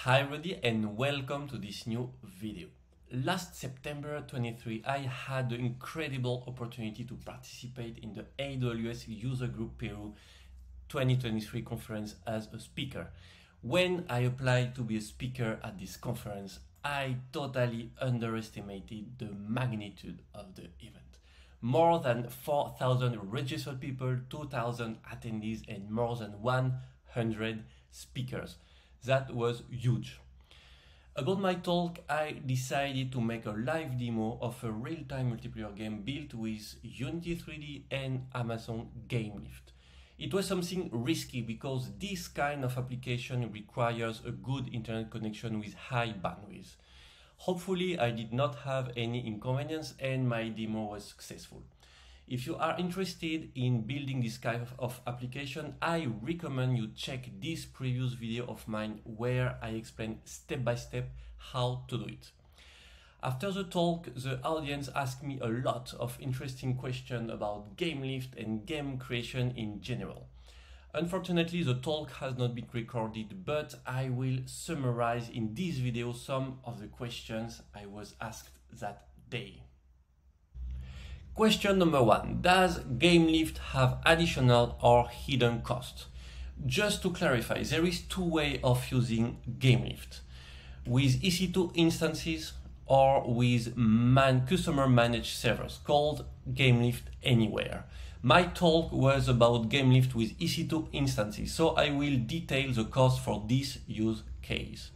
Hi everybody and welcome to this new video. Last September 23, I had the incredible opportunity to participate in the AWS User Group Peru 2023 conference as a speaker. When I applied to be a speaker at this conference, I totally underestimated the magnitude of the event. More than 4,000 registered people, 2,000 attendees, and more than 100 speakers. That was huge. About my talk, I decided to make a live demo of a real-time multiplayer game built with Unity3D and Amazon GameLift. It was something risky because this kind of application requires a good internet connection with high bandwidth. Hopefully, I did not have any inconvenience and my demo was successful. If you are interested in building this kind of application, I recommend you check this previous video of mine where I explain step by step how to do it. After the talk, the audience asked me a lot of interesting questions about GameLift and game creation in general. Unfortunately, the talk has not been recorded, but I will summarize in this video some of the questions I was asked that day. Question number 1. Does GameLift have additional or hidden costs? Just to clarify, there is two ways of using GameLift. With EC2 instances or with customer managed servers called GameLift Anywhere. My talk was about GameLift with EC2 instances, so I will detail the cost for this use case.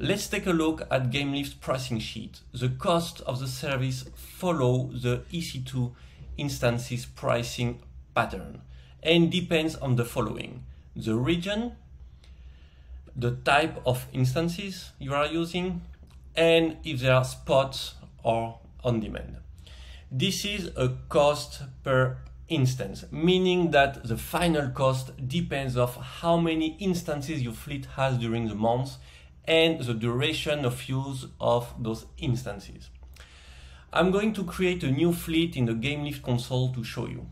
Let's take a look at GameLift's pricing sheet. The cost of the service follows the EC2 instances pricing pattern and depends on the following: the region, the type of instances you are using, and if they are spot or on demand. This is a cost per instance, meaning that the final cost depends on how many instances your fleet has during the month and the duration of use of those instances. I'm going to create a new fleet in the GameLift console to show you.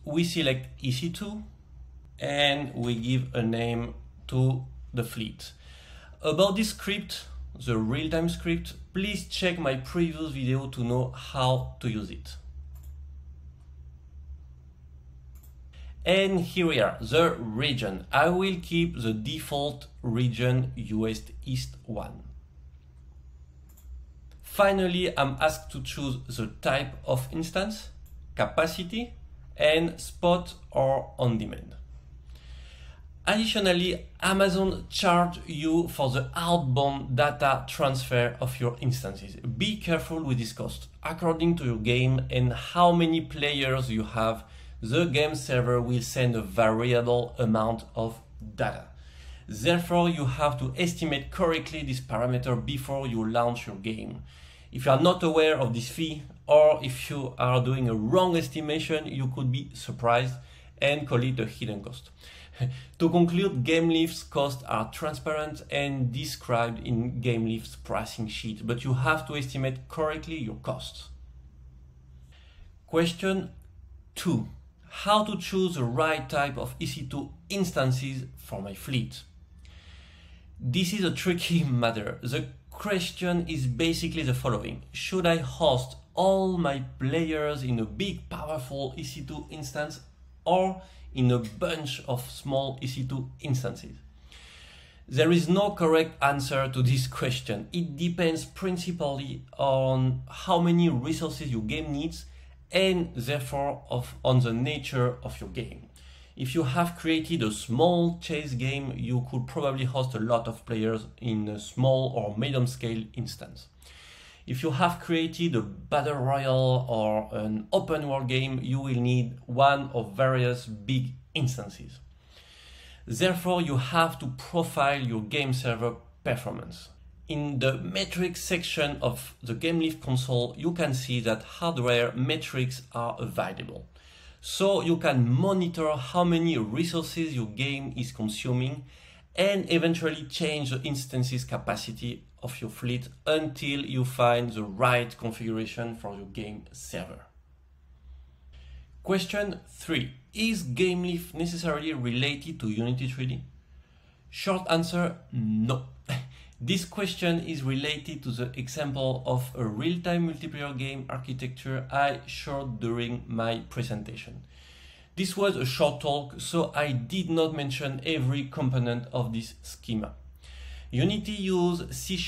We select EC2 and we give a name to the fleet. About this script, the real-time script, please check my previous video to know how to use it. And here we are, the region. I will keep the default region US East 1. Finally, I'm asked to choose the type of instance, capacity, and spot or on demand. Additionally, Amazon charges you for the outbound data transfer of your instances. Be careful with this cost. According to your game and how many players you have, the game server will send a variable amount of data. Therefore, you have to estimate correctly this parameter before you launch your game. If you are not aware of this fee, or if you are doing a wrong estimation, you could be surprised and call it a hidden cost. To conclude, GameLift's costs are transparent and described in GameLift's pricing sheet, but you have to estimate correctly your costs. Question 2. How to choose the right type of EC2 instances for my fleet? This is a tricky matter. The question is basically the following: should I host all my players in a big powerful EC2 instance or in a bunch of small EC2 instances? There is no correct answer to this question. It depends principally on how many resources your game needs and therefore on the nature of your game. If you have created a small chase game, you could probably host a lot of players in a small or medium scale instance. If you have created a battle royale or an open world game, you will need one of various big instances. Therefore, you have to profile your game server performance. In the metrics section of the GameLift console, you can see that hardware metrics are available. So you can monitor how many resources your game is consuming and eventually change the instances capacity of your fleet until you find the right configuration for your game server. Question 3. Is GameLift necessarily related to Unity3D? Short answer, no. This question is related to the example of a real-time multiplayer game architecture I showed during my presentation. This was a short talk, so I did not mention every component of this schema. Unity uses C#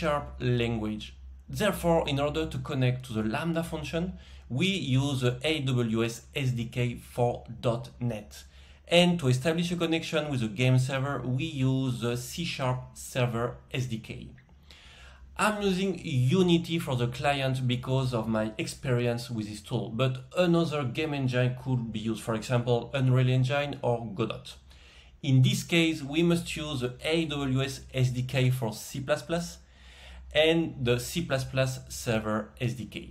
language. Therefore, in order to connect to the Lambda function, we use the AWS SDK for .NET. And to establish a connection with the game server, we use the C# server SDK. I'm using Unity for the client because of my experience with this tool, but another game engine could be used, for example, Unreal Engine or Godot. In this case, we must use the AWS SDK for C++ and the C++ server SDK.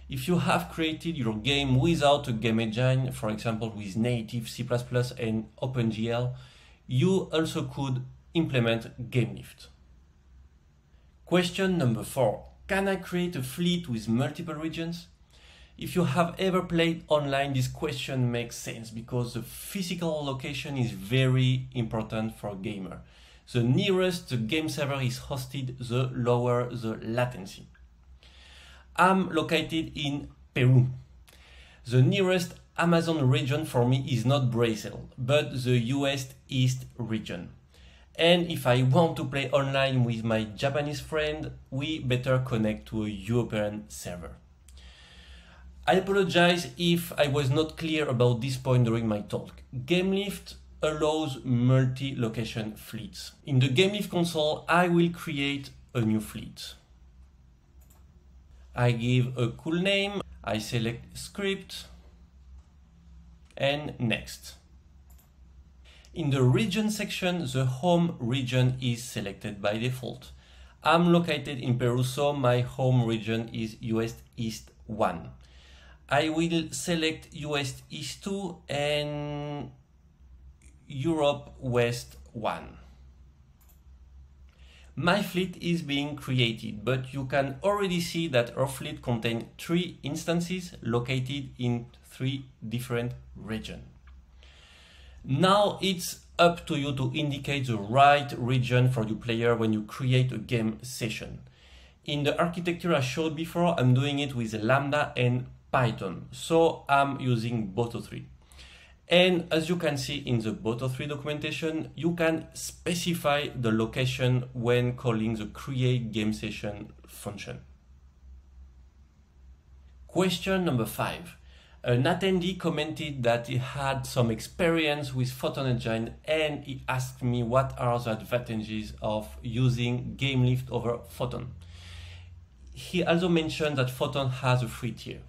If you have created your game without a game engine, for example with native C++ and OpenGL, you also could implement GameLift. Question number 4. Can I create a fleet with multiple regions? If you have ever played online, this question makes sense because the physical location is very important for a gamer. The nearest the game server is hosted, the lower the latency. I'm located in Peru. The nearest Amazon region for me is not Brazil, but the US East region. And if I want to play online with my Japanese friend, we better connect to a European server. I apologize if I was not clear about this point during my talk. GameLift allows multi-location fleets. In the GameLift console, I will create a new fleet. I give a cool name, I select script, and next. In the region section, the home region is selected by default. I'm located in Peru, so my home region is US East 1. I will select US East 2 and Europe West 1. My fleet is being created, but you can already see that our fleet contains 3 instances located in 3 different regions. Now it's up to you to indicate the right region for your player when you create a game session. In the architecture I showed before, I'm doing it with Lambda and Python, so I'm using Boto3. And as you can see in the Boto3 documentation, you can specify the location when calling the create game session function. Question number 5. An attendee commented that he had some experience with Photon engine and he asked me what are the advantages of using GameLift over Photon. He also mentioned that Photon has a free tier.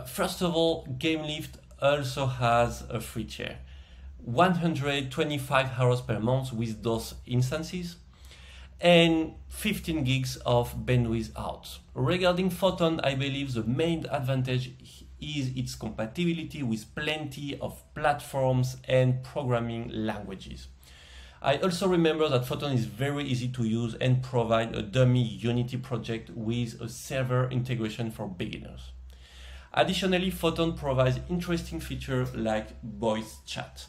First of all, GameLift also has a free tier, 125 hours per month with those instances, and 15 gigs of bandwidth out. Regarding Photon, I believe the main advantage is its compatibility with plenty of platforms and programming languages. I also remember that Photon is very easy to use and provide a dummy Unity project with a server integration for beginners. Additionally, Photon provides interesting features like voice chat.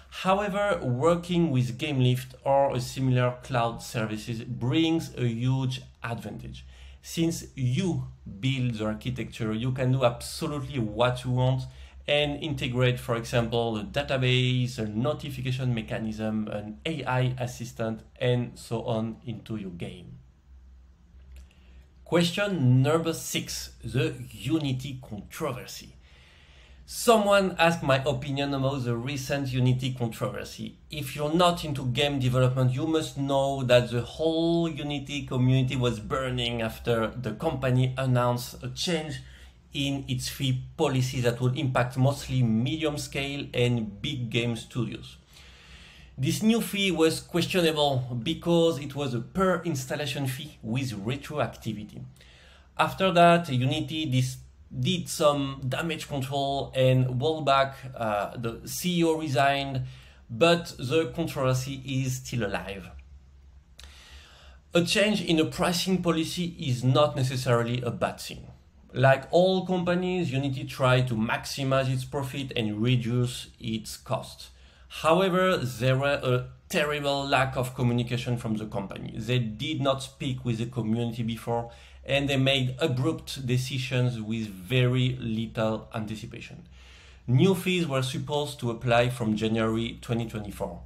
However, working with GameLift or a similar cloud services brings a huge advantage. Since you build the architecture, you can do absolutely what you want and integrate, for example, a database, a notification mechanism, an AI assistant, and so on into your game. Question number 6, the Unity controversy. Someone asked my opinion about the recent Unity controversy. If you're not into game development, you must know that the whole Unity community was burning after the company announced a change in its fee policy that would impact mostly medium scale and big game studios. This new fee was questionable because it was a per installation fee with retroactivity. After that, Unity did some damage control and rolled back. The CEO resigned, but the controversy is still alive. A change in a pricing policy is not necessarily a bad thing. Like all companies, Unity tried to maximize its profit and reduce its cost. However, there were a terrible lack of communication from the company. They did not speak with the community before, and they made abrupt decisions with very little anticipation. New fees were supposed to apply from January 2024.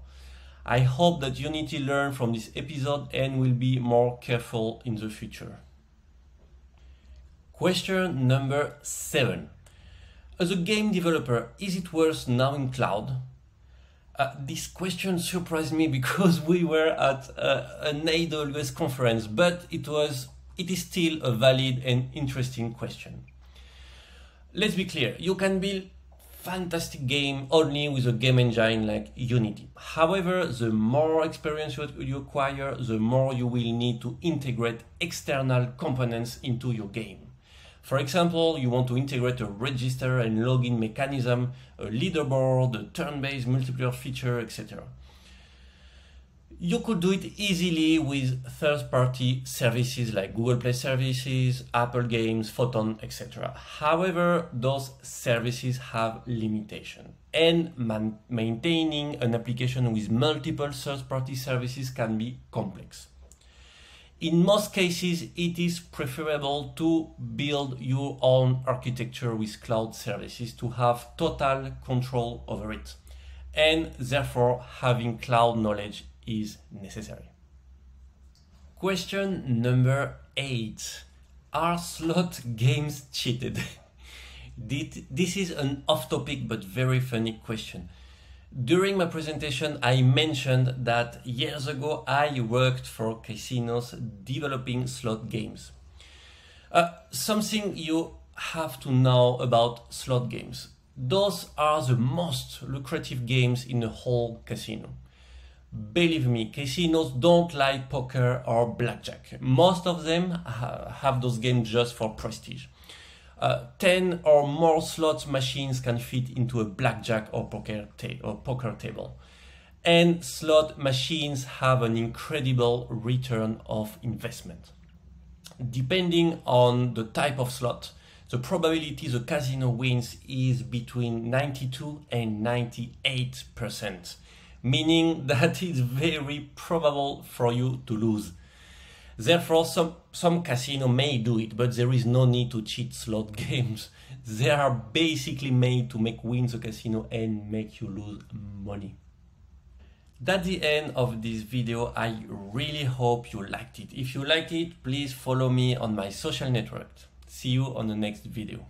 I hope that Unity learned from this episode and will be more careful in the future. Question number 7. As a game developer, is it worth now in cloud? This question surprised me because we were at an AWS conference, but it is still a valid and interesting question. Let's be clear, you can build fantastic game only with a game engine like Unity. However, the more experience you acquire, the more you will need to integrate external components into your game. For example, you want to integrate a register and login mechanism, a leaderboard, a turn-based multiplayer feature, etc. You could do it easily with third-party services like Google Play services, Apple Games, Photon, etc. However, those services have limitations, and maintaining an application with multiple third-party services can be complex. In most cases, it is preferable to build your own architecture with cloud services to have total control over it, and therefore having cloud knowledge is necessary. Question number 8. Are slot games cheated? This is an off-topic but very funny question. During my presentation, I mentioned that years ago I worked for casinos developing slot games. Something you have to know about slot games. Those are the most lucrative games in the whole casino. Believe me, casinos don't like poker or blackjack. Most of them have those games just for prestige. 10 or more slot machines can fit into a blackjack or poker table. And slot machines have an incredible return of investment. Depending on the type of slot, the probability the casino wins is between 92 and 98%, meaning that it's very probable for you to lose. Therefore, some casino may do it, but there is no need to cheat slot games. They are basically made to win the casino and make you lose money. That's the end of this video. I really hope you liked it. If you liked it, please follow me on my social network. See you on the next video.